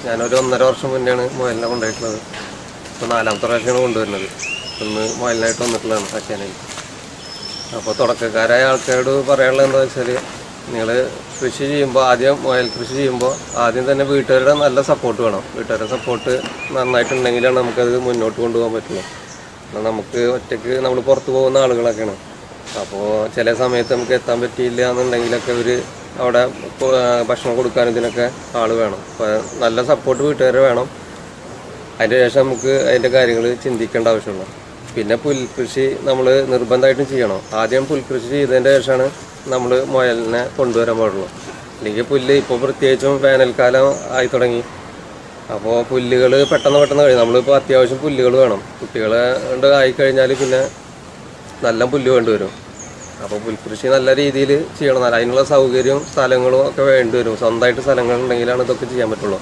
ഞാനൊരു 1.5 വർഷം മുന്നെയാണ് മുയലിനെ കൊണ്ടുപോയിട്ടുള്ളത്. ഇപ്പോൾ 4ാമത്തെ പ്രാവശ്യമാണ് കൊണ്ടുവരുന്നത്. ഇന്ന് മുയലിനായിട്ട് വന്നിട്ടുള്ളതാണ് ആശാനയിൽ. അപ്പോൾ തുടക്കക്കാരായ ആൾക്കാരോട് പറയാനുള്ളത് എന്താ വെച്ചാൽ, നിങ്ങൾ കൃഷി ചെയ്യുമ്പോൾ മുയൽ കൃഷി ചെയ്യുമ്പോൾ ആദ്യം തന്നെ വീട്ടുകാരുടെ നല്ല സപ്പോർട്ട് വേണം. വീട്ടുകാരുടെ സപ്പോർട്ട് നന്നായിട്ടുണ്ടെങ്കിലാണ് നമുക്കത് മുന്നോട്ട് കൊണ്ടുപോകാൻ പറ്റുള്ളൂ. നമുക്ക് ഒറ്റയ്ക്ക് നമ്മൾ പുറത്ത് പോകുന്ന ആളുകളൊക്കെയാണ്. അപ്പോൾ ചില സമയത്ത് നമുക്ക് എത്താൻ പറ്റിയില്ല എന്നുണ്ടെങ്കിലൊക്കെ അവിടെ ഭക്ഷണം കൊടുക്കാനും ഇതിനൊക്കെ ആൾ വേണം. അപ്പോൾ നല്ല സപ്പോർട്ട് വീട്ടുകാർ വേണം. അതിൻ്റെ ശേഷം നമുക്ക് അതിൻ്റെ കാര്യങ്ങൾ ചിന്തിക്കേണ്ട ആവശ്യമുള്ളൂ. പിന്നെ പുൽകൃഷി നമ്മൾ നിർബന്ധമായിട്ടും ചെയ്യണം. ആദ്യം പുൽകൃഷി ചെയ്തതിൻ്റെ ശേഷമാണ് നമ്മൾ മുയലിനെ കൊണ്ടുവരാൻ പാടുള്ളൂ. അല്ലെങ്കിൽ പുല്ല് ഇപ്പോൾ പ്രത്യേകിച്ചും വേനൽക്കാലം ആയി തുടങ്ങി. അപ്പോൾ പുല്ലുകൾ പെട്ടെന്ന് കഴിയും. നമ്മളിപ്പോൾ അത്യാവശ്യം പുല്ലുകൾ വേണം. കുട്ടികളെ കൊണ്ട് ആയിക്കഴിഞ്ഞാൽ പിന്നെ നല്ല പുല്ല് വേണ്ടിവരും. അപ്പോൾ പുൽകൃഷി നല്ല രീതിയിൽ ചെയ്യണം. അതിനുള്ള സൗകര്യവും സ്ഥലങ്ങളും ഒക്കെ വേണ്ടി വരും. സ്വന്തമായിട്ട് സ്ഥലങ്ങളുണ്ടെങ്കിലാണ് ഇതൊക്കെ ചെയ്യാൻ പറ്റുള്ളൂ.